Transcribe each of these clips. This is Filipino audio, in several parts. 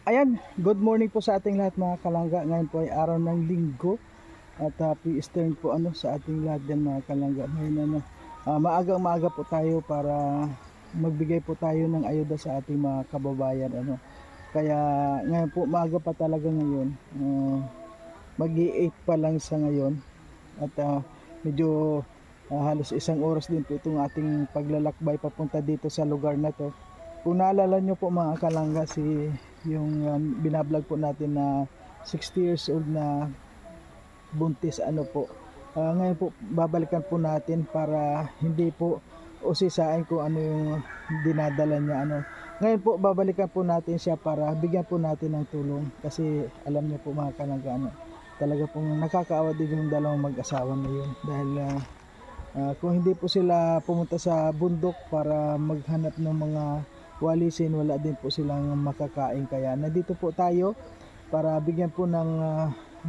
Ayan, good morning po sa ating lahat mga kalangga. Ngayon po ay araw ng linggo at happy Easter po sa ating lahat din mga kalangga. Ngayon maaga po tayo para magbigay po tayo ng ayuda sa ating mga kababayan. Kaya ngayon po maaga pa talaga ngayon. Mag-i-8 pa lang sa ngayon at medyo halos isang oras din po itong ating paglalakbay papunta dito sa lugar na to. Kung naalala nyo po mga kalangga, yung binablog po natin na 60 years old na buntis ngayon po babalikan po natin para hindi po usisain kung ano yung dinadala niya. Ngayon po babalikan po natin siya para bigyan po natin ng tulong kasi alam niyo po mga kalangga, talaga pong nakakaawa din yung dalawang mag-asawa na yun dahil kung hindi po sila pumunta sa bundok para maghanap ng mga walisin, wala din po silang makakain. Kaya nandito po tayo para bigyan po ng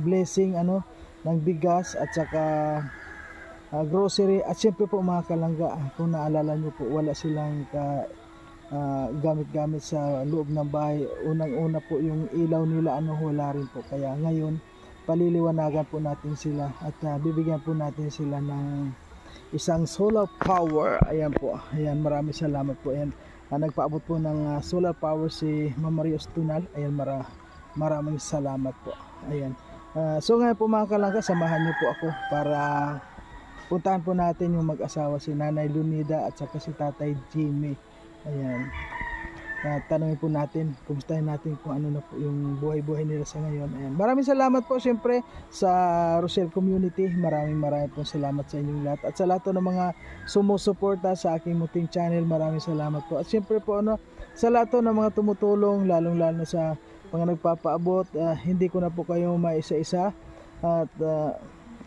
blessing ng bigas at saka grocery. At syempre po mga kalangga, kung naalala nyo po, wala silang gamit-gamit sa loob ng bahay. Unang-una po yung ilaw nila wala rin po. Kaya ngayon paliliwanagan po natin sila at bibigyan po natin sila ng isang solar power. Ayan po, ayan, maraming salamat po. Ayan, nagpaabot po ng solar power si Mama Rios Tunal. Ayan, maraming salamat po. Ayan, so ngayon po mga kalangga, samahan niyo po ako para puntahan po natin yung mag-asawa, si Nanay Lunida at saka si Tatay Jimmy. Ayan, tanongin po natin, kumustahin natin kung ano na po yung buhay-buhay nila sa ngayon. Ayan, maraming salamat po siyempre sa Rosel Community. Maraming po salamat sa inyong lahat at sa lahat ng mga sumusuporta sa aking munting channel. Maraming salamat po at siyempre po sa lahat ng mga tumutulong, lalong-lalo sa mga nagpapaabot. Hindi ko na po kayo maisa-isa at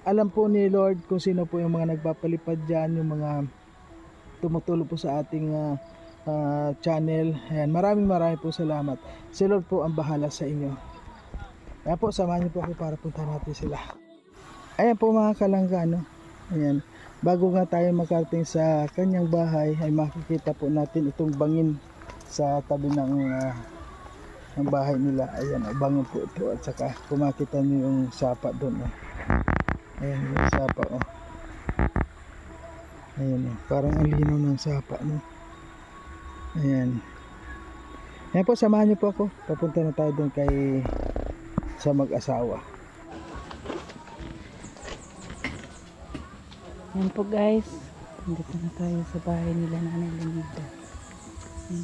alam po ni Lord kung sino po yung mga nagpapalipad dyan, yung mga tumutulong po sa ating channel. Ayan, maraming po salamat. Si Lord po ang bahala sa inyo. Ayan po, samahan niyo po ako para punta natin sila. Ayan po mga kalangga, ayan, bago nga tayo makarating sa kanyang bahay ay makikita po natin itong bangin sa tabi ng bahay nila. Ayan, bangin po ito at saka kumakita niyo yung sapa doon. Ayan yung sapa. Ayan, parang ang linaw ng sapa. Ayan. Ayan po, samahan niyo po ako. Papunta na tayo doon sa mag-asawa. Ayan po guys, nandito na tayo sa bahay nila Nanay Lunida.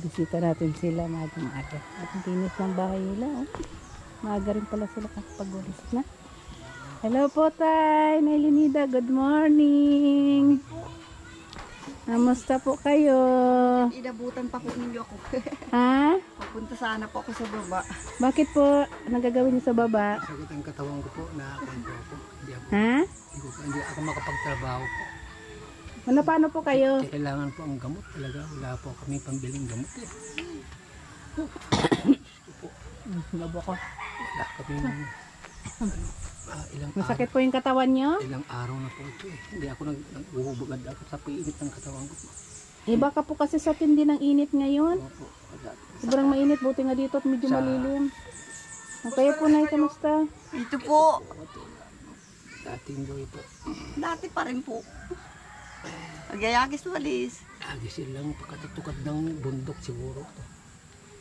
Bisita natin sila maaga. At ang tinis ng bahay nila. Maaga rin pala sila kapag-walis na. Hello po Tay, Nanay Lunida, good morning. Kamusta po kayo? Inabutan pa po ninyo ako. Ha? Papunta sana po ako sa baba. Bakit po? Anong gagawin niyo sa baba? Sakit ang katawan ko po, nakakanto ako. Ha? Hindi ako makapagtrabaho po. Paano po kayo? Kailangan po ang gamot talaga. Wala po kami pambiling gamot eh. Labo ko. Wala kami Masakit po yung katawan niyo? ilang araw na po ito eh. Hindi ako nag-uhubagad ako sa piinit ng katawan ko. Baka po kasi sa tindi ng init ngayon. Opo, wala. Sobrang mainit, buti nga dito at medyo malilim. Kayo po na, kamusta? Ito po. Dating buhay po. Dati pa rin po. Nagyayagis walis. Agisin lang pagkatutukad ng bundok siguro.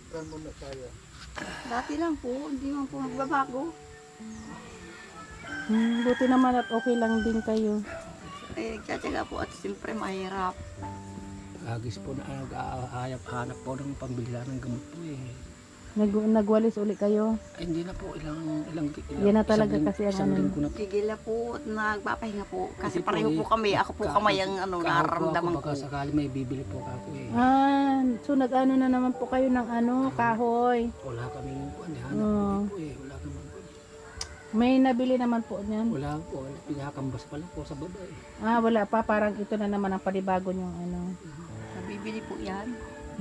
Saan muna tayo? Dati lang po. Hindi man po magbabago. Buti naman at okay lang din kayo. Nagtsatsaga po at siyempre mahirap. Agis po na hanap po ng pambila ng gamot po eh. Nagwalis uli kayo? Ay, hindi na po, ilang Yan na talaga kasi ang isang linggo na po. Tigil na po at nagpapahinga po. Kasi Kasi po pareho po kami. Ako po kamay ang nararamdaman ko. Baka sakali may bibili po ako eh. So nag-ano na naman po kayo ng kahoy. Wala kaming hanap Oo. po eh. Wala kaming May nabili naman po niyan. wala po. Pinakambas pa lang po sa baba eh. Wala pa. Parang ito na naman ang panibago yung Nabibili po yan.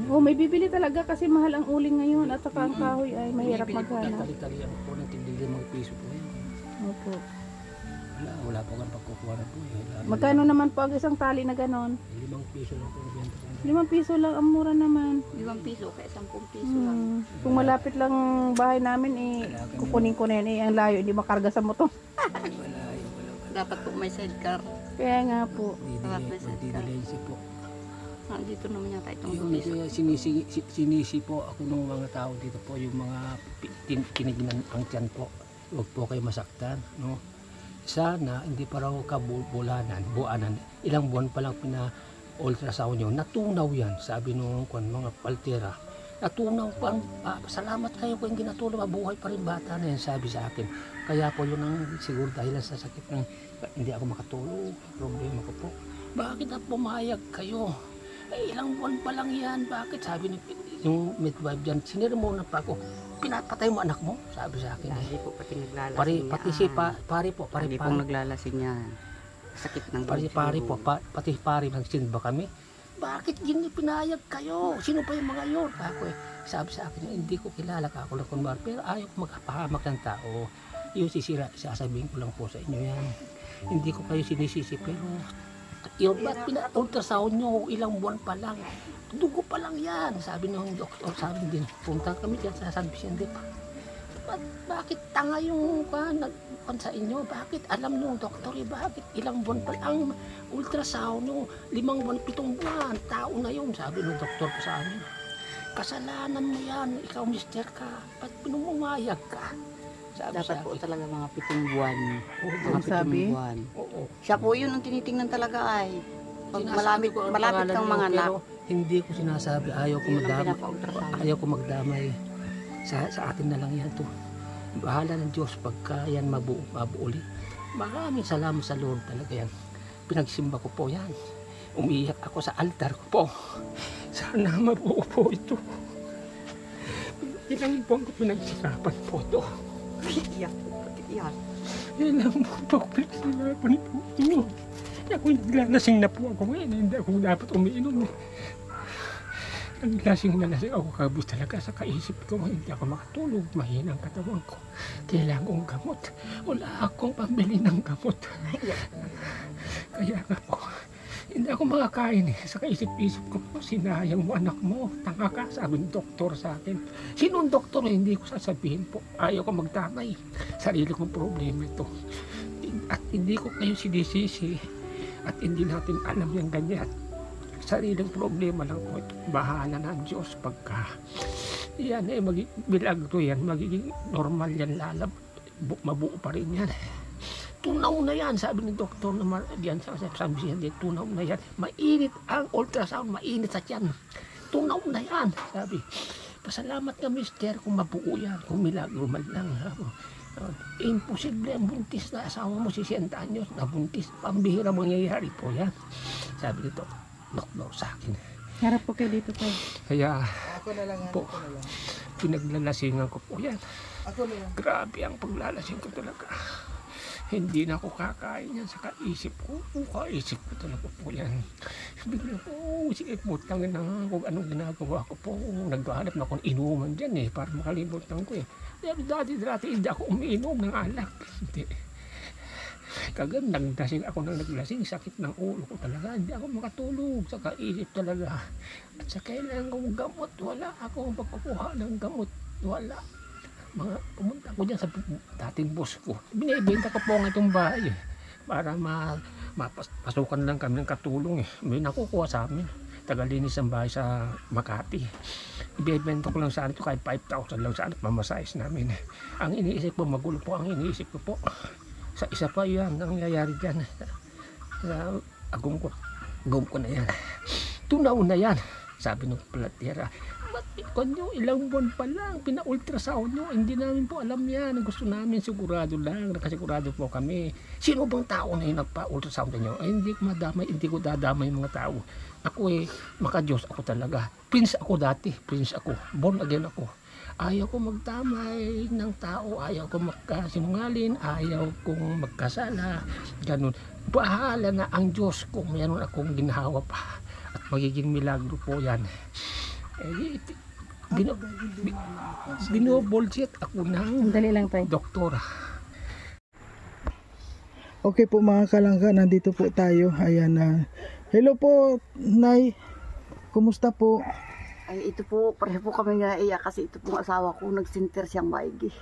May bibili talaga kasi mahal ang uling ngayon at saka ang kahoy ay mahirap Bibili po maghanap. tali-talian po ng tigil 5 piso po yan. Opo. Wala po kang pagkukuha na po. Magkano naman po ang isang tali na ganon? 5 piso lang po. 5 piso lang, ang mura naman. 5 piso kaya 10 piso lang. Kung malapit lang bahay namin, kukunin ko na yan. Ang layo, hindi makarga sa motor. Dapat po may sidecar. Kaya nga po. Magdidelensya po. Dito naman yata itong Yung lumis. sinisi po ako ng mga tao dito po, yung mga kiniginan ang tiyan po. Huwag po kayo masaktan, no? Sana hindi pa raw buanan. Ilang buwan pa lang ultrasound nyo, natunaw yan, sabi nung mga paltera. Natunaw pa, salamat kayo kung hindi natunaw, mabuhay pa rin bata na yan, sabi sa akin. Kaya po yun ang siguro dahilan sa sakit ng hindi ako makatulog, problema ko po. Bakit na pumayag kayo? Ilang buwan pa lang yan, bakit? Sabi yung midwife dyan, sinirmona pa ako, pinapatay mo anak mo? Sabi sa akin. Hindi po pati naglalasing Pati si pare po, Hindi po naglalasing yan. Sakit ng pare po, pati pare nagsimba kami. Bakit gini pinayag kayo? Sino pa yung mga yun? Ako sabi sa akin, hindi ko kilala ka ako lang kunwari, pero ayaw ko magpahamak ng tao. Yung sasabihin ko lang po sa inyo yan. Hindi ko kayo sinisisi, pero yun, ba't pina-ultrasound nyo? Ilang buwan pa lang. Dugo pa lang yan. Sabi ng doktor, sabi din, punta kami dyan sa San Vicente. Bakit tanga yung sa inyo? Bakit alam nyo, doktor, bakit ilang buwan pa lang ultrasound nyo? 5 buwan, 7 buwan, tao na yun, sabi ng doktor ko sa amin. Kasalanan mo yan, ikaw mister ka, ba't pinumayag ka? Sabi Dapat po talaga mga 7 buwan. Mga sabi? 7 buwan. Oo. Siya po yun ang tinitingnan talaga ay. Pag Sinasabi ko ang malapit pangalan kang niyo, mga anak. pero hindi ko sinasabi, ayaw ko Yun ang magdamay. pinapa-ultrasound. Ayaw ko magdamay. Sa atin na lang yan to. Bahala ng Diyos pagka yan mabuo ulit. Maraming salamat sa Lord talaga yan. Pinagsimba ko po yan. Umiiyak ako sa altar ko po. Sana mabuo po ito. Ilang buwan ko pinagsikapan po ito. Iyak po, pati iyak. Ilang buwan po pinagsikapan po ito. Ako naglalasing na po ako ngayon. Hindi ako dapat umiinom. Naglasing na lasing ako kabus talaga sa kaisip ko. Hindi ako makatulog. Mahina ang katawan ko. Kailangan kong gamot. Wala akong pambili ng gamot. Kaya nga po, hindi ako makakain eh. Sa kaisip-isip ko po, sinayang mo anak mo. Tanga ka, sabi ng doktor sa akin. Sinong doktor? Hindi ko sasabihin po. Ayaw ko magdamay. Sarili kong problema ito. At hindi ko kayo sinisisi. At hindi natin alam yung ganyan. Sariling problema lang po ito. Bahala na ang Diyos pagka yan milagro yan, magiging normal yan, mabuo pa rin yan. Tunaw na yan, sabi ng doktor na yan sa San Vicente, tunaw na yan. Mainit ang ultrasound, mainit sa tiyan. Tunaw na yan, sabi. Pasalamat ka mister kung mabuo yan, kung milagro man lang. Imposible ang buntis na asawa mo 60 anyos na buntis. Pambihira mangyayari po yan. Sabi nito, doktor sa akin. Harap po kayo dito tayo. Kaya Ako na lang, po, ako na lang. pinaglalasingan ko po yan. Ako na lang. Grabe ang paglalasing ko talaga. Hindi na ako kakain yan sa kaisip ko. Kaisip ko talaga po yan. Bigla po, sige po, tangin na kung anong ginagawa ko po. Naghahanap na akong inuman dyan eh, para makalimutan ko eh. Dati hindi ako umiinom ng alak. Hindi. Kagad naglasing ako nang naglasing, sakit ng ulo ko talaga. Hindi ako makatulog sa kaisip talaga. At sa kailangan kong gamot, wala akong pagkukuha ng gamot. Wala. Pumunta ko dyan sa dating boss ko. Binibenta ko po nga itong bahay eh, para mapasukan lang kami ng katulong eh. May nakukuha sa amin. Tagalinis ang bahay sa Makati. Ibibenta ko lang sana ito kahit 5,000 lang sana pamasayos namin. Ang iniisip ko, magulo po ang iniisip ko po. Sa isa pa yan, nangyayari dyan. Agum ko na yan. Tunaw na yan. Sabi ng platera, ba't nyo, ilang buwan pa lang, pina-ultrasound nyo, hindi namin po alam yan. Gusto namin sigurado lang, nakasigurado po kami. Sino bang tao na yung nagpa-ultrasound nyo? Ay, hindi ko madamay, hindi ko dadamay yung mga tao. Ako maka-Diyos ako talaga. Prince ako dati, prince ako, born again ako. Ayaw ko magdamay ng tao, ayaw ko magkasinungalin, ayaw kong magkasala, ganun. Bahala na ang Diyos kung mayroon akong ginawa pa. At magiging milagro po yan. Binobullshit ako ng Dali lang tayo. doktora. Okay po mga kalangga, nandito po tayo. Ayan na. Hello po, Nay. Kumusta po? Ay, ito po, pareho po kami naiyak kasi ito pong asawa ko, nagsinter siyang maigi.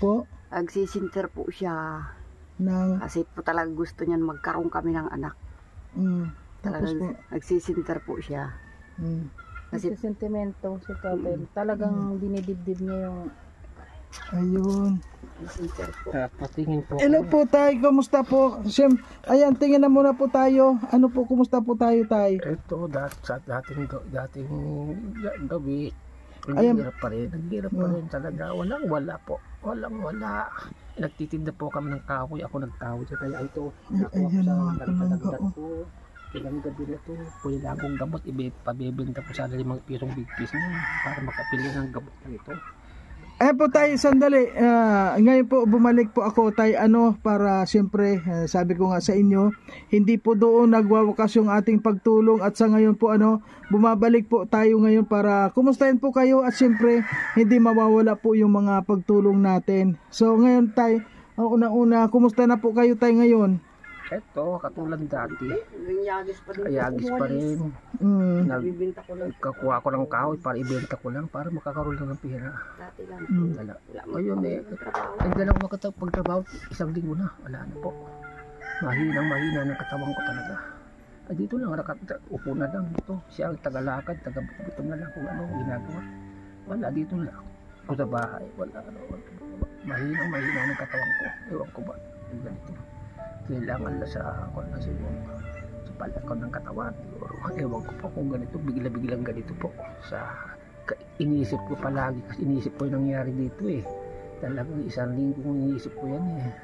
Po? Nagsisinter po siya. Nang, Kasi po talaga gusto niyan magkaroon kami ng anak. tapos po. Talagang nagsisinter po siya. Kasi sentimento si Tatay. Talagang dinidibdib niya yung Ayun. Nagsisinter po. Patingin po. Hello po, Tay. Kumusta po? Ayan, tingin na muna po tayo. Ano po, kumusta po tayo, Tay? Ito, sa dating gabi, Ayan. naghihirap pa rin. Naghihirap pa rin talaga. Walang-wala po. Walang-wala. Nagtitinda po kami ng kahoy. Ako nagkahoy. Kaya ito, nakuha ko Ayan sa mga dagdag kalangga, ko. Ilang gabi na ito. Pwede akong gamot. Pabibenta po sa 5 pisong bigkis niya para makapili ng gamot na ito. Ayan po tayo, sandali. Ngayon po, bumalik po ako tayo, para siyempre, sabi ko nga sa inyo, hindi po doon nagwawakas yung ating pagtulong at sa ngayon po, bumabalik po tayo ngayon para kumustahin po kayo at siyempre, hindi mawawala po yung mga pagtulong natin. So ngayon tayo, unang-una, kumusta na po kayo tayo ngayon? Ito, katulad dati. Yagis pa rin. Ayagis pa rin. Bibinta ko lang Nagkakuha ko ng kahoy para ibenta ko lang para makakaroon lang ng pera. dati lang. Wala. Ngayon nagdala ko pagtrabaho, 1 linggo na. Wala na po. Mahina ng katawan ko talaga. Ay dito lang, upo na lang dito. Siya ang tagalakad, tagabuto na lang kung ano ginagawa. Wala dito lang. Ako sa bahay, wala. Mahina ng katawan ko. Ewan ko ba? Ganito. Kailangan na sa palad ko ng katawan. Ewan ko po kung ganito, bigla-biglang ganito po. Iniisip ko palagi kasi iniisip ko yung nangyari dito eh. Talagang 1 linggo kong iniisip ko yan eh.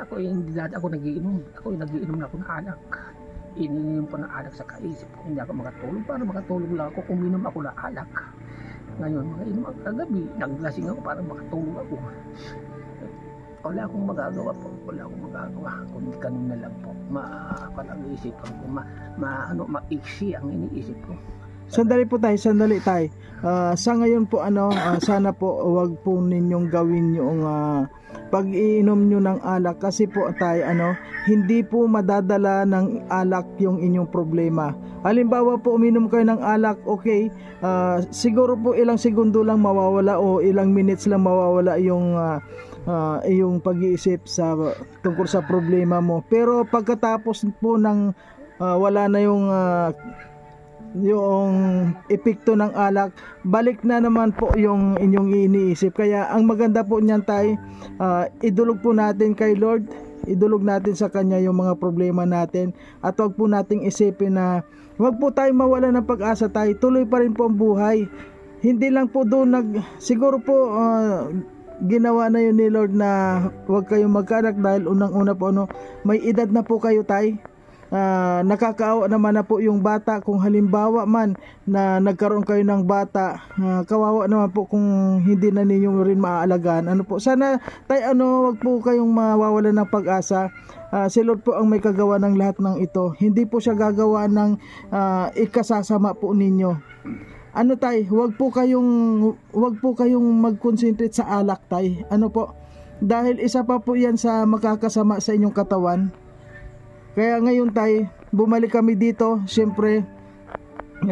Ako yung dati ako nagiinom na ako ng alak. Iniinom ko ng alak sa kaisip ko. Hindi ako makatulog. Para makatulog lang ako, uminom ako ng alak. Ngayon, mga inom ang kagabi, naglasing ako para makatulog ako. Wala akong magagawa po. Kundi ganun na lang po. Parang isipan ko. Maiksi ang iniisip ko. Sandali tayo. Sa ngayon po, sana po wag po ninyong gawin yung pag-iinom nyo ng alak kasi po tayo, hindi po madadala ng alak yung inyong problema. Halimbawa po, uminom kayo ng alak, okay, siguro po ilang segundo lang mawawala o ilang minutes lang mawawala yung pag-iisip tungkol sa problema mo. Pero pagkatapos po ng wala na yung epekto ng alak, balik na naman po yung inyong iniisip. Kaya ang maganda po niyan tayo, idulog po natin kay Lord, idulog natin sa Kanya yung mga problema natin at wag po nating isipin na wag po tayo mawala ng pag-asa tayo, tuloy pa rin po ang buhay. Hindi lang po doon siguro po ginawa na yun ni Lord na wag kayong magkaanak dahil unang-una po may edad na po kayo tayo. Nakakaawa naman na po yung bata kung halimbawa man na nagkaroon kayo ng bata, kawawa naman po kung hindi na ninyo rin maaalagaan. Sana tayo wag po kayong mawawalan ng pag-asa. Si Lord po ang may kagawa ng lahat ng ito. Hindi po siya gagawa ng ikasasama po ninyo. Wag po kayong mag-concentrate sa alak tay. Dahil isa pa po 'yan sa makakasama sa inyong katawan. Kaya ngayon tay, bumalik kami dito, siyempre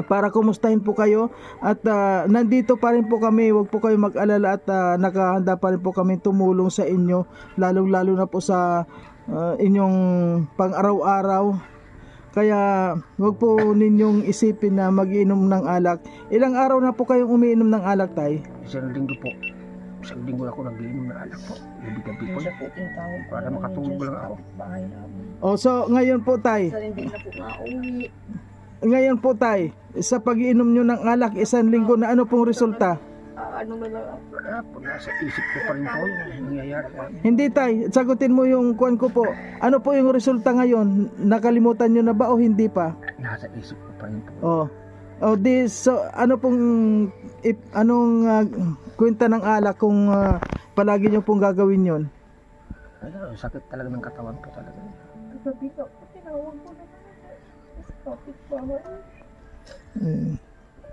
para kumustahin po kayo at nandito pa rin po kami, wag po kayo mag-alala at nakahanda pa rin po kami tumulong sa inyo, lalong-lalo na po sa inyong pang-araw-araw. Kaya wag po ninyong isipin na mag-inom ng alak. Ilang araw na po kayong umiinom ng alak tay? 1 linggo po. 1 linggo na ako nag-iinom ng alak po. Gabi-gabi po. Para makatulog lang ako. So ngayon po tay, Hindi na po mauwi. ngayon po tay, sa pag-iinom nyo ng alak 1 linggo na ano pong resulta? Ano na lang. Wala po, nasa isip ko pa rin po yung nangyayari. Hindi tay, sagutin mo yung kuwan ko po. Ano po yung resulta ngayon? Nakalimutan nyo na ba o hindi pa? Nasa isip ko pa rin po. So ano pong anong kwenta ng alak kung palagi nyo pong gagawin yon? Sakit talaga ng katawan po talaga.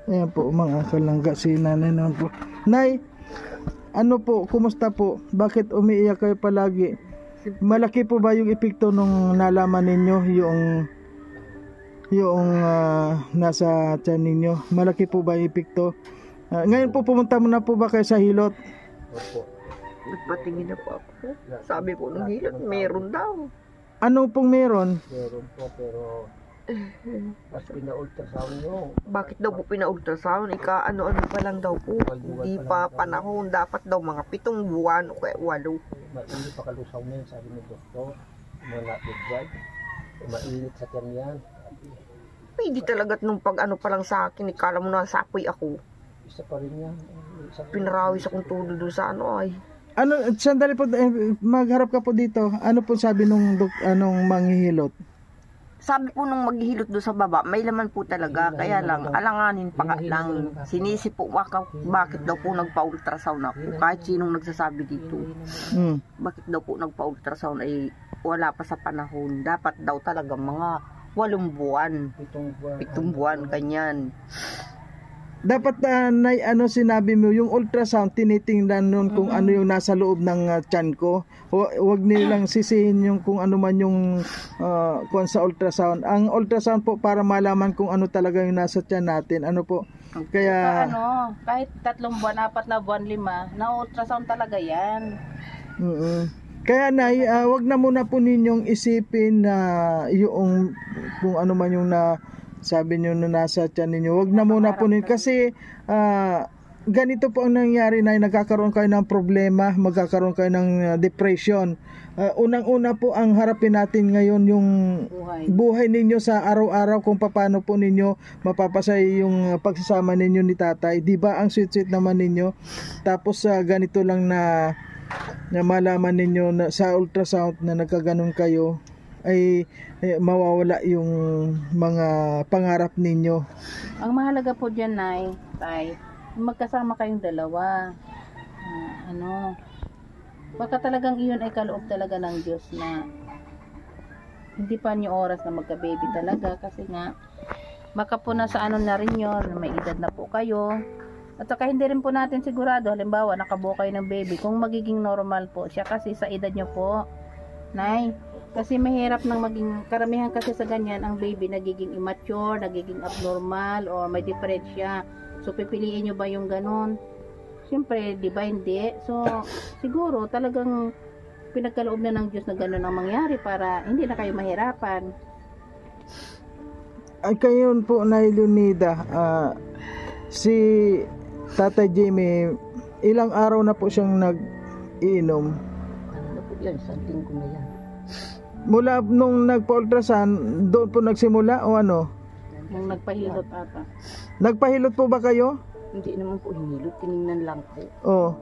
Ayan po mga kalangga, si nanay naman po. Nay, kumusta po? Bakit umiiyak kayo palagi? Malaki po ba yung epekto nung nalaman ninyo yung nasa tiyan ninyo? Malaki po ba yung epekto? Ngayon po pumunta mo na po ba kayo sa hilot? Opo. Nagpatingin na po ako. Sabi po nung hilot, meron daw. Ano pong meron? Meron po pero mas pina-ultrasound nyo. Bakit daw po pina-ultrasound? Ano-ano pa lang daw po. Hindi pa panahon. Dapat daw mga 7 buwan o kaya 8. Mainit pa kalusaw na yun, sabi ng doktor. Wala bigay. Mainit sa tiyan yan. Hindi talaga nung pag-ano pa lang sa akin. Ikala mo na sapoy ako. Isa pa rin yan. Pinarawis akong tulo doon sa ano ay. Ano, sandali po, magharap ka po dito. Ano po sabi nung anong manghihilot? Sabi po nung maghihilot doon sa baba, may laman po talaga. Kaya lang, alanganin pa nga lang. Sinisi po bakit daw po nagpa-ultrasound ako. Kahit sinong nagsasabi dito. Bakit daw po nagpa-ultrasound ay wala pa sa panahon. Dapat daw talaga mga 8 buwan. 7 buwan, kanyan. Dapat sinabi mo, yung ultrasound tinitingnan nun kung ano yung nasa loob ng tiyan ko. Huwag nilang sisihin yung kung ano man yung kung sa ultrasound. Ang ultrasound po para malaman kung ano talaga yung nasa tiyan natin. Ano po? Kaya kahit 3 buwan, 4 na buwan, 5, na-ultrasound talaga yan. Kaya wag na muna po ninyong isipin na yung kung ano man yung sabi nyo na nasa tiyan ninyo. Wag na muna po ninyo kasi ganito po ang nangyari na nagkakaroon kayo ng problema, magkakaroon kayo ng depression. Unang-una po ang harapin natin ngayon yung buhay ninyo sa araw-araw, kung paano po ninyo mapapasay yung pagsasama ninyo ni tatay. Di ba ang sweet-sweet naman ninyo? Tapos ganito lang na malaman ninyo na sa ultrasound na nagkaganon kayo ay mawawala yung mga pangarap ninyo. Ang mahalaga po dyan, Nay, Tay, magkasama kayong dalawa. Baka talagang iyon ay kaloob talaga ng Diyos na hindi pa niyo oras na magka-baby talaga kasi nga baka po nasa na rin yun, may edad na po kayo. At saka hindi rin po natin sigurado, halimbawa nakabuo kayo ng baby, kung magiging normal po siya kasi sa edad niyo po, Nay. Kasi mahirap nang maging, karamihan kasi sa ganyan, ang baby nagiging immature, nagiging abnormal, o may diferensya. So, pipiliin nyo ba yung ganun? Siyempre, di ba hindi? So, siguro talagang pinagkaloob na ng Diyos na ganun ang mangyari para hindi na kayo mahirapan. Ay, kayo po, Nay Leonida, si Tatay Jimmy, ilang araw na po siyang nag-iinom? Ano na po yan? Santing ko na yan. Mula nung nagpa-ultrasound, doon po nagsimula o ano? Nung nagpahilot ata. Nagpahilot po ba kayo? Hindi naman po hinilot, tinignan lang po. Oo.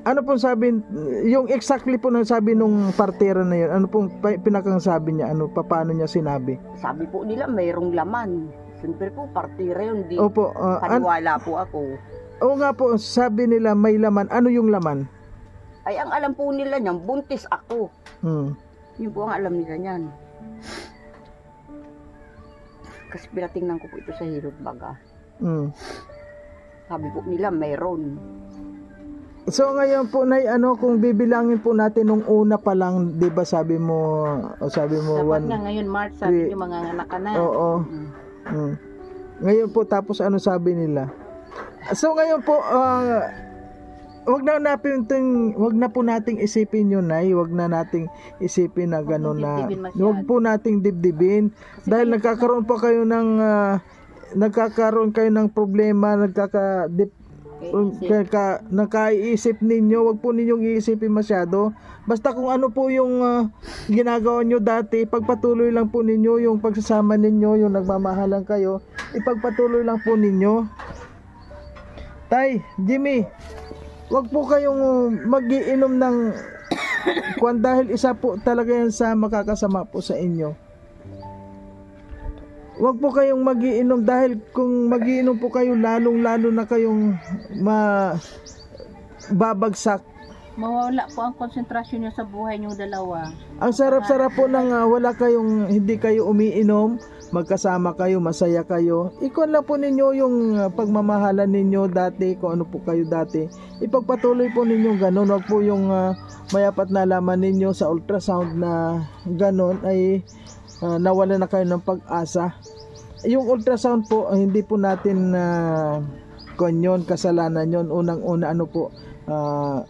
Ano pong sabi, yung exactly po nang sabi nung partera na yun, ano pong pinakang sabi niya, paano niya sinabi? Sabi po nila mayroong laman. Siyempre po, partira yun. Di Opo. paniwala po ako. Oo nga po, sabi nila may laman. Ano yung laman? Ay, ang alam po nila niyan, buntis ako. Yun po ang alam nila niyan. Kasi pinatingnan ko po ito sa hilot baga. Sabi po nila, mayroon. So ngayon po, Nay, kung bibilangin po natin nung una pa lang, 'di ba sabi mo Dapat nga ngayon March, sabi niyo mga anak ka na. Oo. Ngayon po, tapos ano sabi nila? So ngayon po, wag na po nating isipin yun, Nay. Wag na nating isipin na gano'n na. Wag po nating dibdibin. Dahil nagkakaroon kayo ng problema, nakaiisip ninyo. Wag po ninyong iisipin masyado. Basta kung ano po yung ginagawa nyo dati, pagpatuloy lang po ninyo yung pagsasama ninyo, yung nagmamahalan kayo, ipagpatuloy lang po ninyo. Tay, Jimmy, wag po kayong magiinom ng kwan dahil isa po talaga yan sa makakasama po sa inyo. Wag po kayong magiinom dahil kung magiinom po kayo, lalong-lalo na kayong babagsak. Mawawala po ang konsentrasyon niyo sa buhay niyong dalawa. Ang sarap-sarap po ng hindi kayo umiinom, magkasama kayo, masaya kayo. Ikon lang po ninyo yung pagmamahalan ninyo dati, kung ano po kayo dati. Ipagpatuloy po ninyo ganun. Wag po yung mayapat na laman ninyo sa ultrasound na ganun ay nawala na kayo ng pag-asa. Yung ultrasound po, hindi po natin yon, kasalanan yon. Unang-una ano po,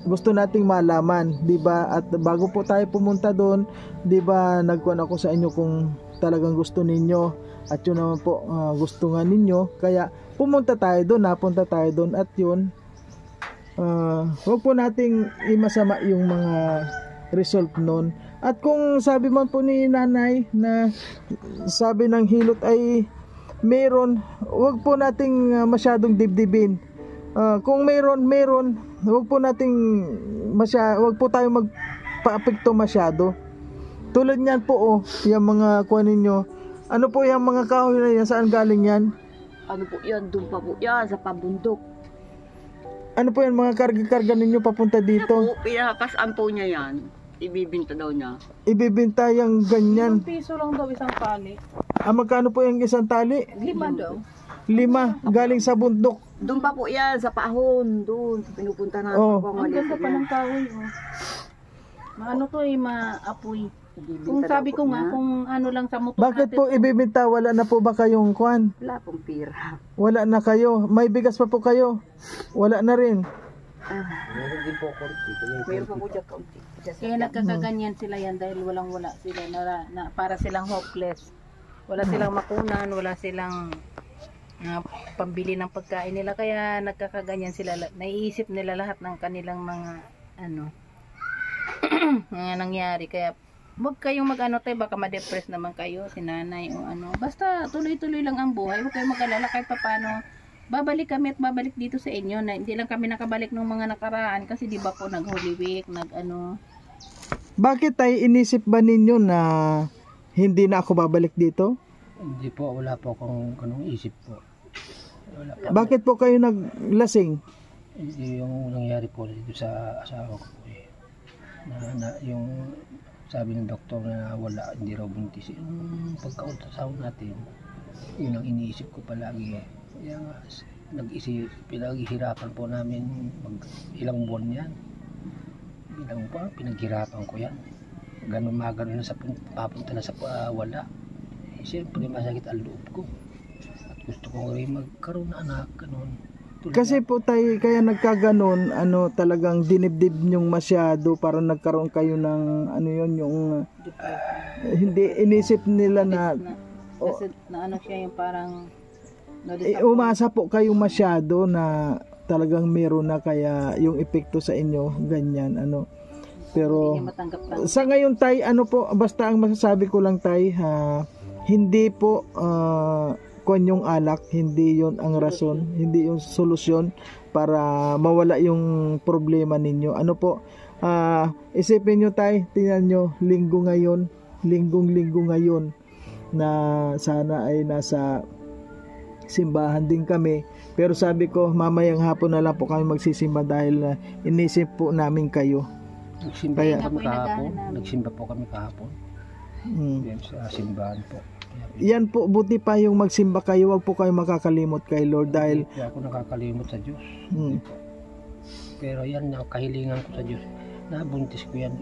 gusto nating malaman, 'di ba? At bago po tayo pumunta doon, 'di ba, nagkuhan ako sa inyo kung talagang gusto ninyo at yun naman po gusto nga ninyo, kaya pumunta tayo doon, napunta tayo doon at yun, wag po nating imasama yung mga result noon. At kung sabi man po ni nanay na sabi ng hilot ay meron, wag po nating masyadong dibdibin. Kung meron, wag po nating wag po tayo magpa-apekto masyado. Tulad niyan po, yung mga kuha ninyo. Ano po yung mga kahoy na yan? Saan galing yan? Ano po yan? Doon pa po yan, sa pabundok. Ano po yan, mga karga-karga ninyo papunta dito? Po, pinapasan po niya yan. Ibibinta daw niya. Ibibinta yung ganyan. 5 piso lang daw isang tali. Magkano po yung isang tali? 5 daw. 5, galing sa bundok. Doon pa po yan, sa Pahon. Doon, sa pinupunta natin. Oh. Ang ganda pa ng kahoy. Maano to maapoy. Kung sabi ko nga, kung ano lang sa motor Bakit po ibibinta? Wala na po ba kayong kwan? Wala pong pira. Wala na kayo. May bigas pa po kayo? Wala na rin. Meron din po konti. Meron pa po dyan kaunti. Kaya nagkakaganyan sila yan dahil wala sila na para silang hopeless. Wala silang makunan, wala silang pambili ng pagkain nila, kaya nagkakaganyan sila. Naiisip nila lahat ng kanilang mga mga nangyari. Kaya wag kayong mag-ano tayo, baka ma-depress naman kayo, si nanay o ano. Basta tuloy-tuloy lang ang buhay. Huwag kayong mag-alala kahit paano. Babalik kami at babalik dito sa inyo. Na hindi lang kami nakabalik ng mga nakaraan kasi di ba po nag-Holy Week, Bakit tayo inisip ba ninyo na hindi na ako babalik dito? Hindi po, wala po akong anong isip po. Wala po. Bakit po kayo naglasing? Hindi yung nangyari po dito sa asawa ko po eh. Yung sabi ng doktor na wala, hindi raw buntis. Yung pagka-ultrasound natin, yun ang iniisip ko palagi eh. Kaya nga, pinaghihirapan po namin ilang buwan yan. Ilang buwan, pinaghirapan ko yan. Ganun na sa papunta na sa wala. Siyempre masakit ang loob ko. At gusto ko rin magkaroon na anak, ganun. Kasi po tayo, kaya nagkaganon, talagang dinibdib nyong masyado para nagkaroon kayo ng yung hindi inisip nila na kasi siya yung parang umasa po kayo masyado na talagang meron na, kaya yung epekto sa inyo ganyan pero sa ngayon tay po, basta ang masasabi ko lang tay, hindi po yung alak, hindi yon ang rason, hindi yung solusyon para mawala yung problema ninyo. Isipin nyo tay, tingnan nyo, linggo ngayon na sana ay nasa simbahan din kami, pero sabi ko mamayang hapon na lang po kami magsisimba dahil inisip po namin kayo. Nagsimba po kami kahapon. Yan sa simbahan po. Yan po, buti pa yung magsimba kayo, wag po kayo makakalimot kay Lord dahil hindi ako nakakalimot sa Diyos. Pero yan ang kahilingan ko sa Diyos. Nabuntis ko yan.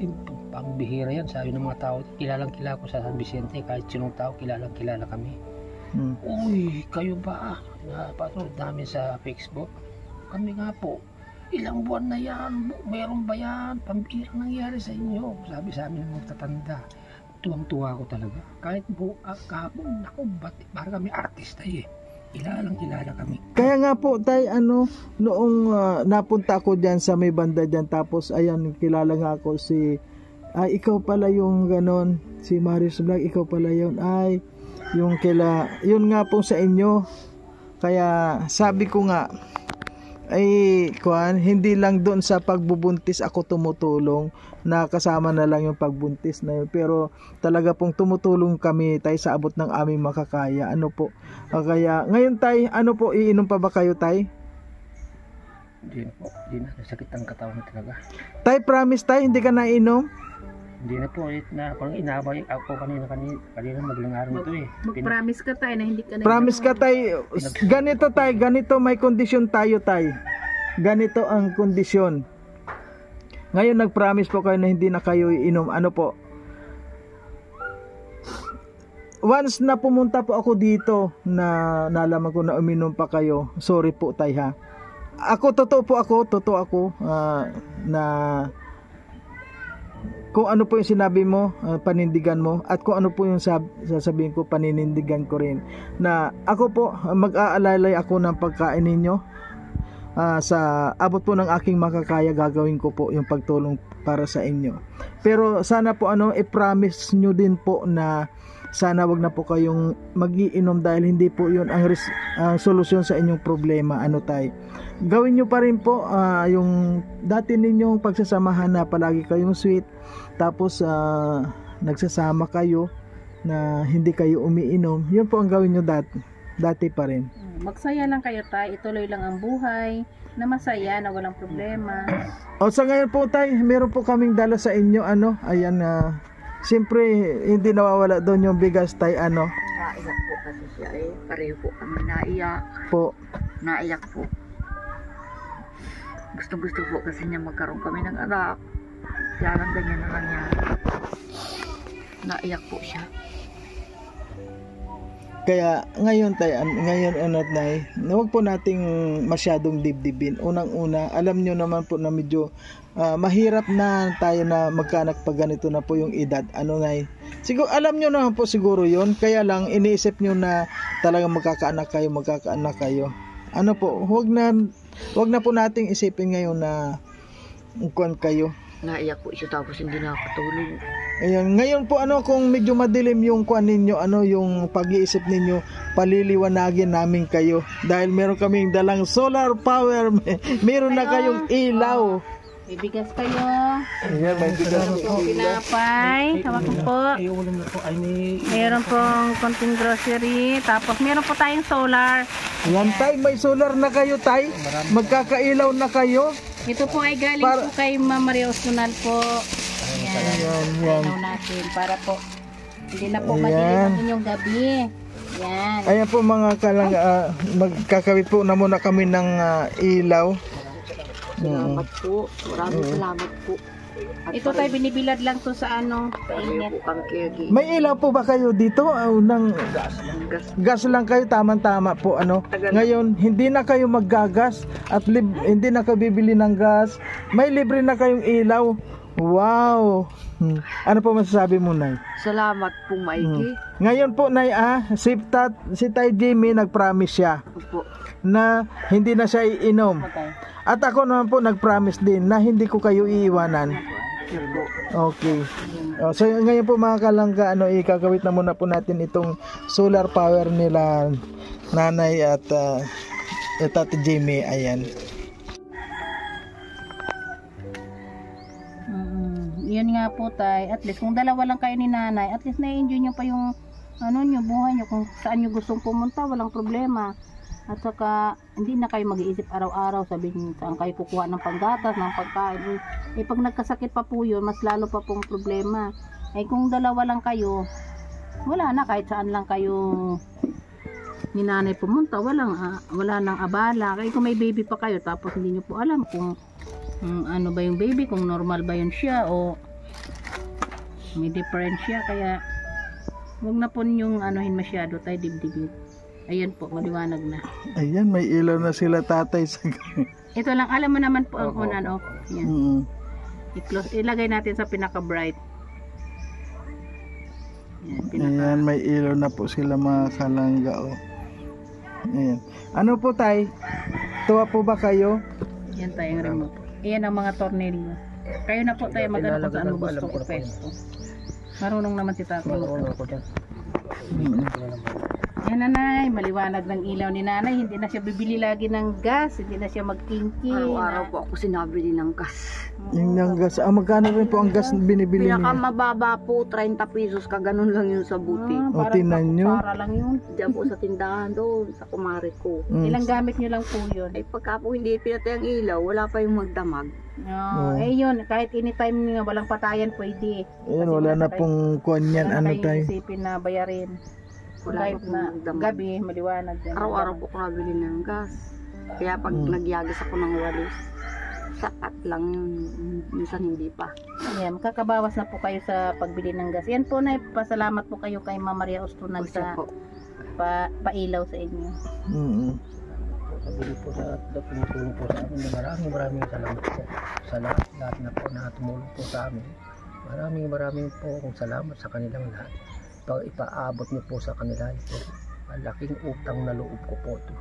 Pangbihira yan, sabi ng mga tao, kilalang kilala ko sa San Vicente, kahit sinong tao kilalang kilala kami. Uy, kayo ba? Napatulad namin sa Facebook. Kami nga po, ilang buwan na yan, mayroon ba yan? Pambihira nangyari sa inyo. Sabi sa amin ng magtatanda. Tuwang-tuwa ko talaga. Kahit kahapon, naku, parang kami artista eh. Kilalang kilala kami. Kaya nga po tay, noong napunta ako diyan sa may banda diyan, tapos ayan, kilala nga ako ikaw pala yung ganon, si Marius Vlog, ikaw pala yun, yun nga po sa inyo. Kaya sabi ko nga, hindi lang doon sa pagbubuntis ako tumutulong, na kasama na lang yung pagbuntis na yun, pero talaga pong tumutulong kami tay sa abot ng aming makakaya. Kaya ngayon tay, iinom pa ba kayo tay? Hindi na, nasakit ang katawan talaga. Tay, promise tay, hindi ka nainom? Hindi na po, parang inabay ako kanina madaling araw nito eh. Mag-promise ka tayo na hindi ka na Promise ka tay, ganito tay, ganito may kondisyon tayo tay. Ganito ang kondisyon. Ngayon nag-promise po kayo na hindi na kayo iinom. Ano po? Once na pumunta po ako dito na nalaman ko na uminom pa kayo, sorry po tay ha. Totoo ako na kung ano po yung sinabi mo, panindigan mo, at kung ano po yung sasabihin ko, paninindigan ko rin. Na ako po, mag-aalalay ako ng pagkain ninyo. Sa abot po ng aking makakaya, gagawin ko po yung pagtulong para sa inyo. Pero sana po i-promise nyo din po na sana wag na po kayong mag-iinom dahil hindi po yun ang solusyon sa inyong problema. Tay? Gawin nyo pa rin po yung dati ninyong pagsasamahan na palagi kayong sweet, tapos nagsasama kayo na hindi kayo umiinom. Yun po ang gawin nyo dati pa rin. Magsaya lang kayo tay, ituloy lang ang buhay na masaya, na walang problema. Sa ngayon po tay, meron po kaming dala sa inyo ayan siyempre hindi nawawala doon yung bigas tay Naiyak po kasi siya pareho po kami naiyak. Naiyak po. Gusto po kasi niya magkaroon kami ng anak. Kaya lang ganyan na nangyari. Naiyak po siya. Kaya ngayon tay, nay, huwag po nating masyadong dibdibin. Unang-una, alam nyo naman po na medyo mahirap na tayo na magkaanak pag ganito na po yung edad. Nay? Siguro alam nyo naman po siguro yon, kaya lang iniisip nyo na talagang magkakaanak kayo. Huwag na po nating isipin ngayon na kuwan kayo. Naiyak po siya tapos hindi nakakatulog. Ayan, ngayon po kung medyo madilim yung kuan ninyo, yung pag-iisip ninyo, paliliwanagin namin kayo dahil meron kaming dalang solar power, meron na kayong ilaw. Bibigas kayo. Ayan, may bigas po. Pinapay, hawak po. Meron pong konting grocery, tapos meron po tayong solar. Ayan tay, may solar na kayo tay, magkakailaw na kayo. Ito po ay galing po kay Ma'am Maria Ostunal po. Ayan. Ilaw natin para po hindi na po madilim ang inyong gabi. Yan. Ayan po mga magkakawit po na muna kami ng ilaw. Salamat po. Maraming salamat po. Ito tayo binibilad lang to sa sa init. May ilaw po ba kayo dito? Gas lang kayo, tamang-tama po. Ngayon, hindi na kayo maggagas at hindi na kayo bibili ng gas. May libre na kayong ilaw. Wow! Ano po masasabi mo, Nay? Salamat po, Mikey. Ngayon po, Nay, si Tay Jimmy nag-promise siya na hindi na siya iinom. At ako naman po nag-promise din na hindi ko kayo iiwanan. Okay. So ngayon po mga kalangga, ikakawit na muna po natin itong solar power nila Nanay at Tati Jimmy. Ayan. Yun nga po tay, at least kung dalawa lang kayo ni Nanay, at least na-enjoy nyo pa yung nyo, buhay nyo, kung saan nyo gustong pumunta, walang problema. At saka hindi na kayo mag-iisip araw-araw, sabihin saan kayo kukuha ng panggatas, ng pagkain. Pag nagkasakit pa po yun, mas lalo pa pong problema. Kung dalawa lang kayo, wala na, kahit saan lang kayo ni Nanay pumunta, wala nang abala. Kung may baby pa kayo, tapos hindi nyo po alam kung ano ba yung baby, kung normal ba yun siya o may different siya. Kaya huwag na po yung anuhin masyado tayo, dibdibin. Ayan po, maliwanag na. Ayan, may ilaw na sila tatay sa ito lang, alam mo naman po ang on. Ayan. I-close, ilagay natin sa pinaka-bright. Ayan, may ilaw na po sila mga kalangga. Ayan. Ano po tay? Tuwa po ba kayo? Yan tayong remote. Ayan ang mga tornilyo. Kayo na po tayo mag-ano kung saan mo gusto i-pesto. Marunong naman si tatay. Yan nanay, maliwanag ng ilaw ni nanay. Hindi na siya bibili lagi ng gas. Hindi na siya magkingki. Araw-araw po ako sinabili ng gas. Yung ng gas. Magkano rin po ang gas na binibili niya? Pinakamababa po, 30 pesos, kaganon lang yun sa buti. O, tinan nyo. Para lang yun. Diyan po sa tindahan doon, sa kumari ko. Ilang gamit nyo lang po yun. Ay pagka po hindi pinatay ang ilaw, wala pa yung magdamag. Eh yun, kahit anytime nga walang patayan pwede. Ayan, wala na pong kuwan yan. Ano tayo? Isipin na bayarin. Wala Kahit pa na pong magdamag. gabi, maliwanag yan. Araw-araw po ko nabili ng gas. Kaya pag nagyagis ako ng walis, sapat lang yun. Minsan hindi pa. Ayan, makakabawas na po kayo sa pagbili ng gas. Yan po na, pasalamat po kayo kay Ma'am Maria Ostunan sa pailaw sa inyo. Sabi po sa tumutulong po sa amin. Maraming salamat po sa lahat na po na tumulong po sa amin. Maraming po akong salamat sa kanilang lahat. Ipaabot niyo po sa kanila ito. Malaking utang na loob ko po ito.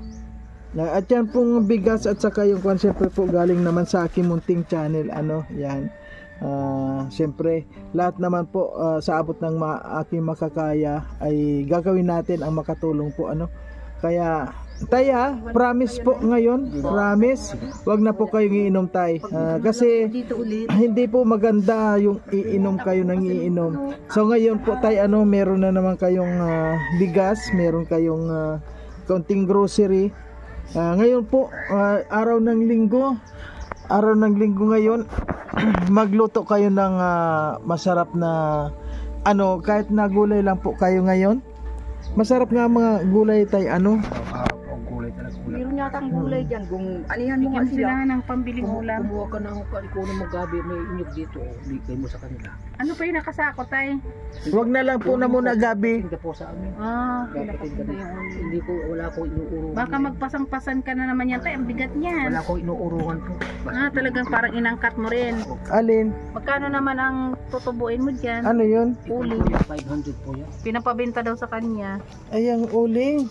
At yan pong bigas at saka yung kwan, siyempre po galing naman sa aking munting channel. Yan. Siyempre, lahat naman po sa abot ng aking makakaya ay gagawin natin ang makatulong po. Kaya, Taya, promise po ngayon, promise, wag na po kayong iinom tay. Kasi hindi po maganda yung iinom kayo ng iinom. So ngayon po tay, meron na naman kayong bigas, meron kayong kaunting grocery. Ngayon po, araw ng linggo ngayon, magluto kayo ng masarap na kahit na gulay lang po kayo ngayon. Masarap nga mga gulay tay, Meron yata ang gulay dyan. Kung anihan mo nga Bigyan sila. sila ng pambiling ulam. Kumuha ka ng ikaw na magabi, may inyog dito. Bigay mo sa kanila. Ano pa yung nakasako tay? Wag na lang po na muna gabi. Tingka po sa amin. Pinakas na yung ulam. Hindi ko, wala ko inuurungan. Baka magpasang-pasan ka na naman yan tay, ang bigat niyan. Wala ko inuurungan po. Talagang parang inangkat mo rin. Alin? Magkano naman ang tutubuin mo dyan? Ano yun? Uling. 500 po yan. Pinapabenta daw sa kanya. Ay, ang uling.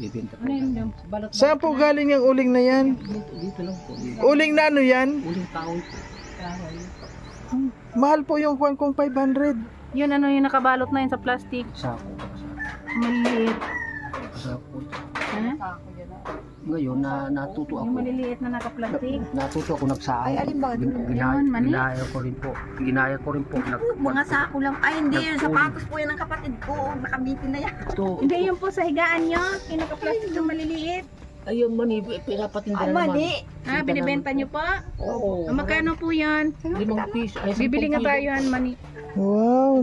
Ibenta po. Ano yun? Balot. Saan po galing yung uling na yan? Dito lang po. Uling na ano yan? Uling taon po. Mahal po yung kwan kong 500. Yun yung nakabalot na yun sa plastic. Sako. Maliit. Sako. Ha? Ngayon, natuto Yung ako. maliliit na naka-plastic. Natuto ako nagsahay. Ay, alin ba? Yun, mani. Ginaya ko rin po. Ginaya ko rin po. Mga sako lang. Ay, hindi yun. Sapatos po yan ng kapatid ko. Nakabitin na yan. Hindi yung po sa higaan nyo. Yung naka-plastic na maliliit. Ayun, mani. Pinapatinda Ay, na naman. mali. Binibenta nyo po? Oo. Magkano po yan? 5 piso. Ay, Bibili nga tayo yan, mani. Wow,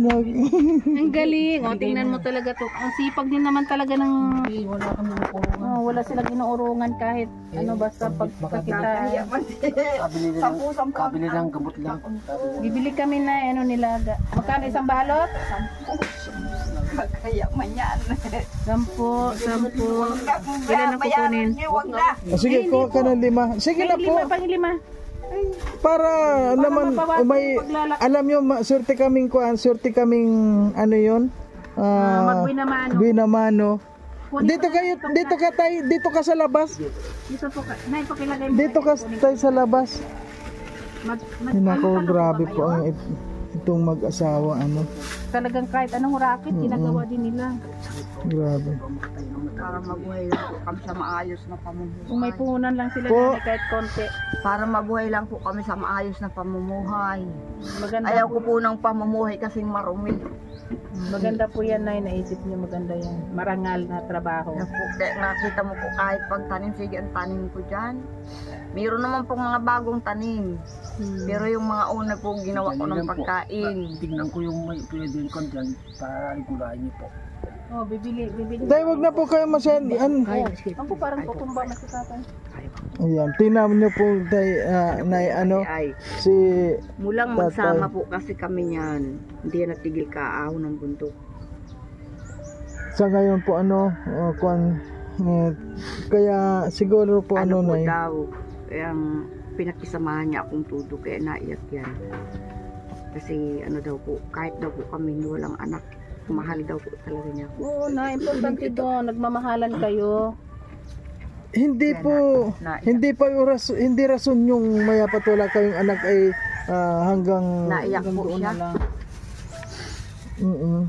Ang galing. Tingnan mo talaga to. Ang sipag din naman talaga ng... Hindi, wala kami inuurungan. wala silang inuurungan kahit basta pagkakita. Kabili ng gamot lang. Bibili kami na nilaga. Magkano isang balot? Kaya man yan. 10. Ilan ang kukunin? Huwag na. sige, kuha ka ng 5. Sige na po. Pang-lima. Para naman, alam nyo, swerte kaming yun. Magbinamano. Binamano. Dito ka sa labas. Dito po ka. Nay, pakilagay mo. Dito ka tayo sa labas. Nako, grabe po ang itong mag-asawa, Talagang kahit anong racket, ginagawa din nila. Grabe. Para mabuhay lang po kami sa maayos na pamumuhay. Kung may puhunan lang sila Po. kahit konti. Para mabuhay lang po kami sa maayos na pamumuhay. Maganda, Ayaw ko po ng pamumuhay kasing marumi. maganda po yan, Nay. Naisip niyo maganda yan. Marangal na trabaho. Nakita mo po kahit pagtanim, sige ang tanim ko dyan. Mayroon naman pong mga bagong tanim. Pero yung mga una po ginawa ko ng pagkain. Tingnan ko yung may pwedeng kon dyan para igulahin niyo po. Bibili. Dahil wag na po kayo Ako parang kukumba na sa tatay. Ayan, tingnan nyo po Ay, si mulang Tatay. magsama po kasi kami niyan. Hindi yan natigil kaahon ng bundok. sa ngayon po kaya siguro po Ano po Nay. daw, ang pinakisamahan niya akong tudo kaya naiyak yan. Kasi daw po, kahit daw po kami walang anak, mahal daw po talaga niya ako. Oo, na importante doon. Nagmamahalan kayo. Hindi po hindi rason yung mayapat wala kayong anak ay hanggang Naiyak po siya.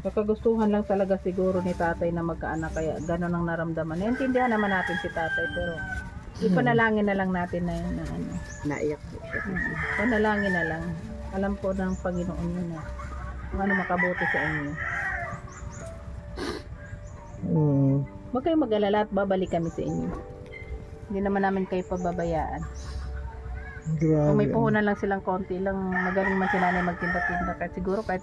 Kakagustuhan lang talaga siguro ni tatay na magkaanak, kaya gano'n ang naramdaman. Naintindihan naman natin si tatay, pero ipanalangin na lang natin na ano. Naiyak po siya. Panalangin na lang. Alam po ng Panginoon yun na kung ano makabuti sa inyo. Huwag kayong mag-alala at babalik kami sa inyo. Hindi naman namin kayo pababayaan. Grabe. Kung may puhunan lang silang konti lang, magaling man si nanay magtinda-tinda. Kahit siguro kahit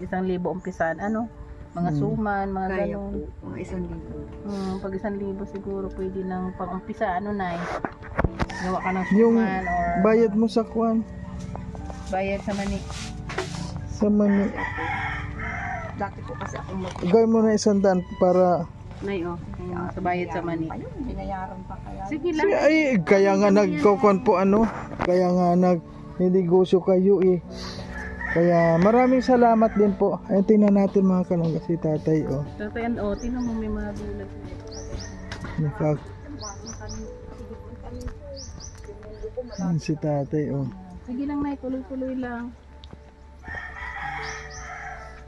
1,000 umpisan, ano, mga suman, mga Kaya gano'n. po, mga 1,000. Pag 1,000 siguro pwede nang pang-umpisa, ano na gawa ka ng Yung suman or bayad mo sa kwan, bayad sa mani. sa mani, Dati po kasi akong gawin mo na 100 para Nay, sa bayad sa mani. Ayun, binayaran pa kaya. Sige lang. ay kaya nga nagkokon po ano, kaya nga ninegosyo kayo eh. Kaya maraming salamat din po. Ayun, tingnan natin mga kalangga si tatay oh. Tatay, tinan mo may mga bulag. Nakak Ayun, si tatay oh. Sige lang, Nay, tuloy-tuloy lang.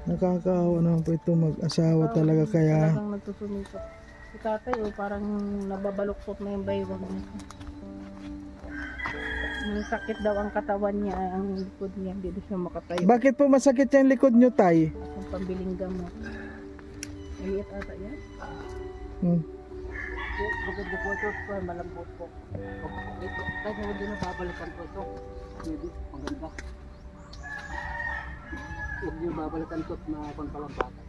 Nakakaawa naman po ito mag-asawa talaga, kaya Talagang nagsusumikap. Si tatay, parang nababaluktot na yung baywang niya. May sakit daw ang katawan niya, ang likod niya, hindi daw siya makatayo. bakit po masakit yung likod nyo, tay? Ang pambiling gamot. Maliit ata yan? Bukod na po ito, malambot po. Ito, kahit naman din nababalikan po ito. Pwede, maganda. Huwag niyo babalikan ito at makonpalampatan.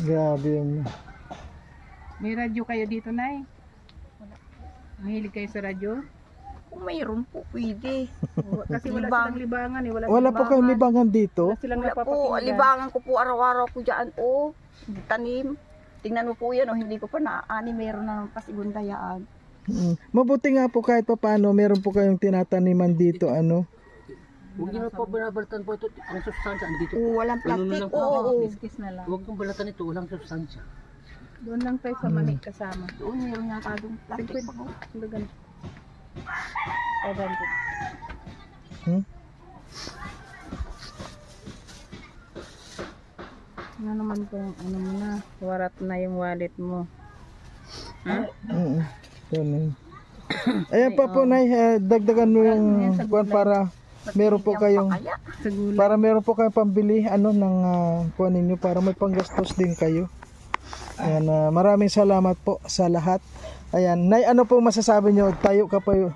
Grabe yung May radyo kayo dito, Nay? Mahilig kayo sa radyo? Kung mayroon po, pwede. Kasi wala Libang. silang libangan eh. wala po kayong libangan dito? Wala silang Wala po, napapakinggan. libangan ko po araw-araw ko dyan, oh. Tanim. Tingnan mo po yan, oh, hindi ko pa naani, meron na ng pasigundayaan. Mabuti nga po kahit pa paano meron po kayong tinataniman dito ano. Huwag niyo na po binabalatan po ito. Ang sustansya, andito po. Oh, walang Ano na plastic, lang po, oo. Kiss na lang. Huwag kong balatan ito, walang sustansya. Doon lang tayo sa manik kasama. Doon, meron nga kadong plastic pa, oh. Hulagan. Ano naman po, ano mo na, warat na yung wallet mo. Ganun. Ayan pa po, Nay, dagdagan mo yung kwan para meron po kayong Sa gulay. para meron po kayong pambili ano ng kuan ninyo para may panggastos din kayo. Ayan, maraming salamat po sa lahat. Ayan, Nay, ano po masasabi nyo? Tayo ka po, Ay,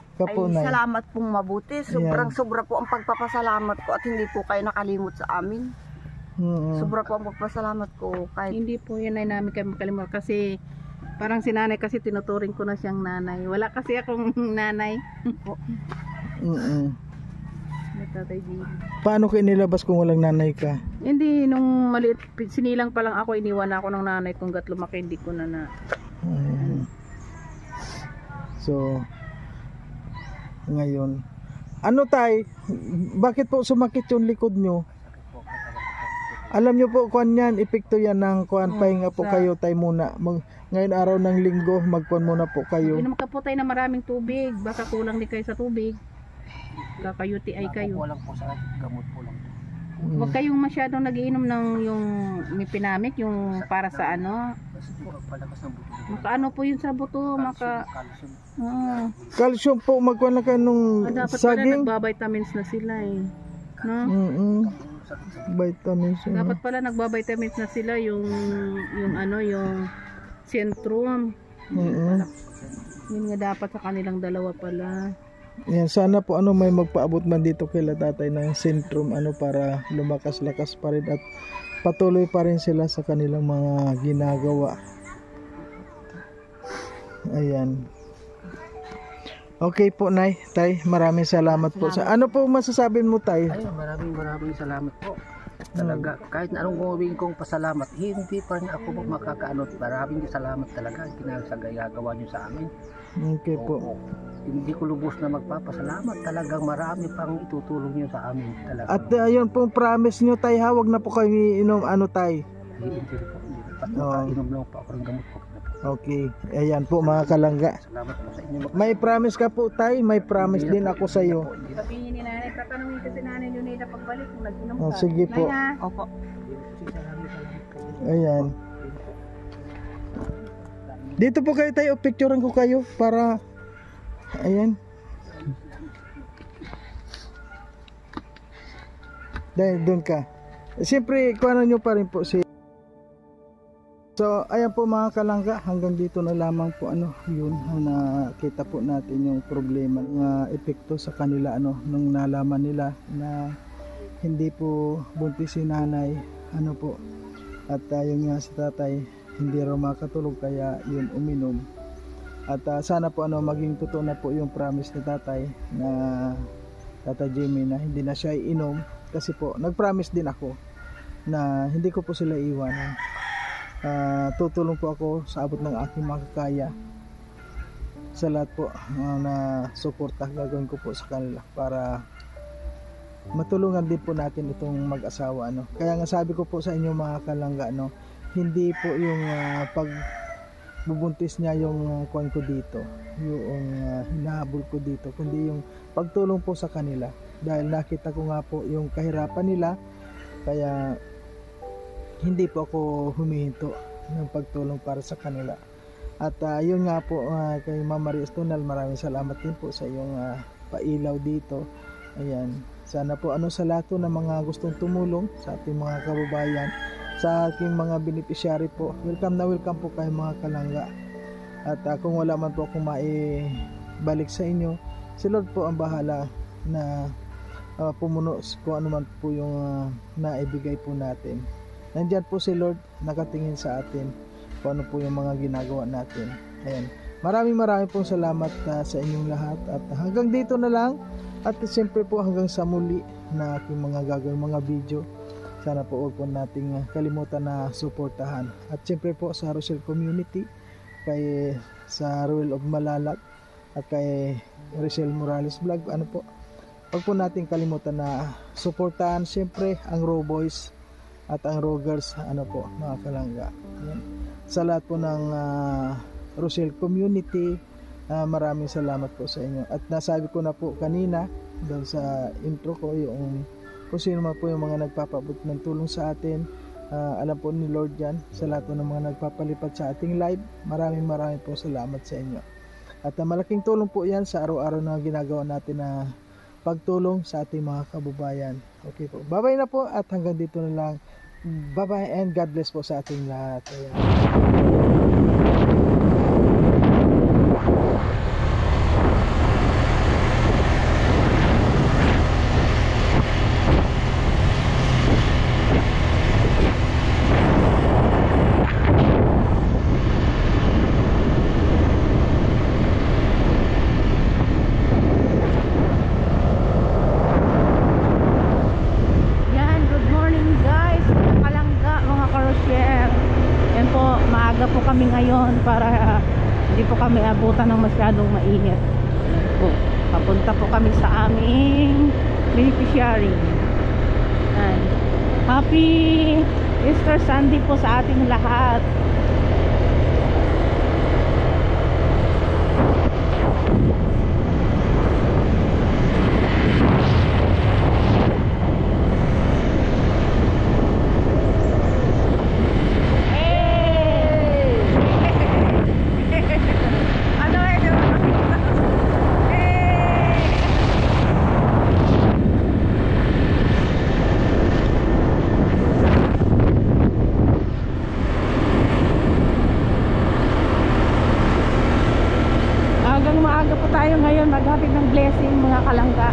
Nay. salamat pong mabuti. Sobra po ang pagpapasalamat ko at hindi po kayo nakalimot sa amin. Sobra po ang pagpapasalamat ko kahit Hindi po yun ay namin kayo makalimutan kasi parang si nanay kasi tinuturing ko na siyang nanay. Wala kasi akong nanay. Tatay G. Paano kayo nilabas kung walang nanay ka? Hindi, nung maliit, sinilang pa lang ako, iniwan ako ng nanay kung gat lumaki, hindi ko na So, ngayon, ano tay, bakit po sumakit yung likod nyo? Alam nyo po, kuan yan, epekto yan ng kuan, pahinga po kayo tay muna. Ngayon araw ng linggo, magkuan muna po kayo. Hindi naman kaputay na maraming tubig, baka kulang din kayo sa tubig. Kakayuti ay kayo. Walang po sa gamot po lang. Huwag kayong masyadong nagiinom ng yung mipinamik, yung para sa ano. Palakas ng buto. Maka ano po yun sa buto, maka... Calcium po, magkuan na kayo nung dapat pala saging. nagbabitamins na sila eh. No? Vitamins. Dapat pala nagbabitamins na sila yung ano, yung Centrum. Yun nga dapat sa kanilang dalawa pala. Yan, sana po ano may magpaabot man dito kila tatay ng Centrum ano para lumakas-lakas pa rin at patuloy pa rin sila sa kanilang mga ginagawa. Ayan. Okay po, Nay, Tay, maraming salamat po. Sa ano po masasabi mo, Tay? Ayun, maraming salamat po. Talaga, kahit na anong gawin kong pasalamat, hindi pa rin ako makakaano. Maraming salamat talaga ginagawa niyo sa amin. Okay po. Hindi ko lubos na magpapasalamat. Talagang marami pang itutulong niyo sa amin. Talaga. At ayun pong promise nyo, Tay, ha, wag na po kayo iinom ano, Tay. Hindi po. Inom lang po ako ng gamot po. Okay, ayan po mga kalangga. Salamat po sa inyo. May promise ka po tay, may promise din ako sa iyo. Sabihin ni nanay, tatanungin kasi nanay Lunida pagbalik kung nag-inom Oh, ka. sige po. Nay, ha? Opo. Ayan. Dito po kayo tayo, picturean ko kayo para ayan. Dahil doon ka. Siyempre, kuhanan nyo pa rin po si. So, ayan po mga kalangga, hanggang dito na lamang po yun, nakita po natin yung problema ng epekto sa kanila nung nalaman nila na hindi po buntis si nanay po, at yung nga si tatay hindi raw makatulog kaya yun uminom. At sana po maging totoo na po yung promise ni tatay na Tata Jimmy na hindi na siya iinom, kasi po nag-promise din ako na hindi ko po sila iwanan. Tutulong po ako sa abot ng aking makakaya sa lahat po na suporta gagawin ko po sa kanila para matulungan din po natin itong mag-asawa Kaya nga sabi ko po sa inyo mga kalangga hindi po yung pag bubuntis niya yung kuwan ko dito, yung hinahabol ko dito, kundi yung pagtulong po sa kanila, dahil nakita ko nga po yung kahirapan nila, kaya hindi po ako humihinto ng pagtulong para sa kanila. At yun nga po kay Ma'am Maria Estonal, maraming salamat din po sa iyong pailaw dito. Ayan, sana po sa lahat ng mga gustong tumulong sa ating mga kababayan, sa aking mga beneficiary po, welcome na welcome po kayo mga kalangga. At kung wala man po akong maibalik sa inyo, si Lord po ang bahala na pumuno kung ano man po yung naibigay po natin. Nandiyan po si Lord, nakatingin sa atin kung ano po yung mga ginagawa natin. Ayan. Maraming pong salamat sa inyong lahat, at hanggang dito na lang, at siyempre po hanggang sa muli na aking mga gagawin mga video. Sana po huwag po nating kalimutan na suportahan, at siyempre po sa Rochelle Community, sa Ruel of Malalag, at kay Rochelle Morales Vlog, huwag po nating kalimutan na suportahan siyempre ang Raw Boys at ang Rogers mga kalangga. Ayan. Sa lahat po ng Rochelle Community, maraming salamat po sa inyo. At nasabi ko na po kanina doon sa intro ko yung kung sino man po yung mga nagpapabot ng tulong sa atin. Alam po ni Lord yan, sa lahat po ng mga nagpapalipat sa ating live, maraming po salamat sa inyo. At malaking tulong po yan sa araw-araw na ginagawa natin na pagtulong sa ating mga kababayan. Okay po, bye-bye na po, at hanggang dito na lang. Bye-bye and God bless po sa ating lahat. Ayan. Yan, good morning guys, mga kalangga, mga karosyel. Yan po, maaga po kami ngayon para hindi po kami abutan ng masyadong mainit. Po, papunta po kami sa aming beneficiary. Yan. Happy Easter Sunday po sa ating lahat. Maaga po tayo ngayon maghatid ng blessing mga kalangga.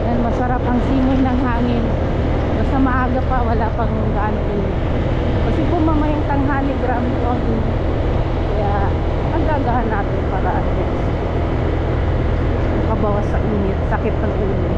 Yan, masarap ang simoy ng hangin. Basta maaga pa, wala pang gaano init. Kasi po mamayang tanghali, grabe po. Kaya ang gagahan natin para at least makabawas sa init, sakit ng ulo.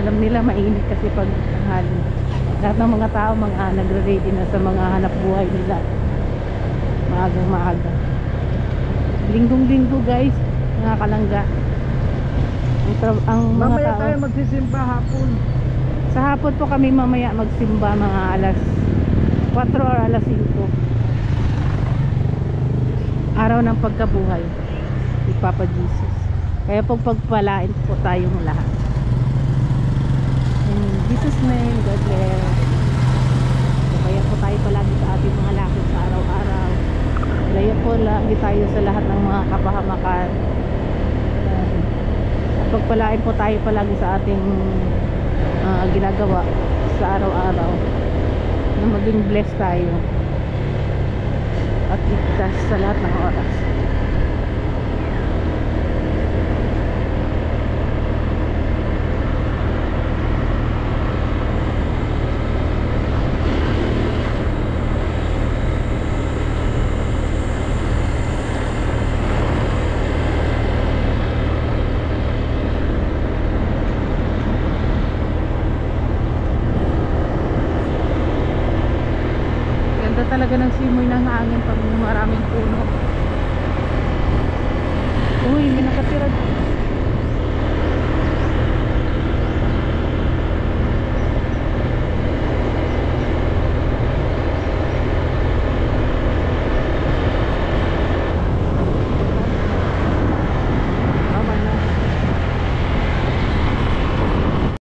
Alam nila mainit kasi pag tanghali. Lahat ng mga tao nagre-ready na sa mga hanap buhay nila. Maagang maaga. Linggong-linggo guys, mga kalangga. Ang mga Mamaya tao. tayo magsisimba hapon. Sa hapon po kami mamaya magsimba mga alas 4 or alas 5. Araw ng pagkabuhay ni Papa Jesus. Kaya pagpagpalain po tayong lahat. In Jesus name, God bless. Kaya po tayo palagi sa ating mga lakad sa araw-araw. Kaya po lagi tayo sa lahat ng mga kapahamakan. At pagpalain po tayo palagi sa ating ginagawa sa araw-araw. Na maging blessed tayo. At ligtas sa lahat ng oras. Ganda talaga ng simoy ng hangin pag maraming puno. Uy, may nakatira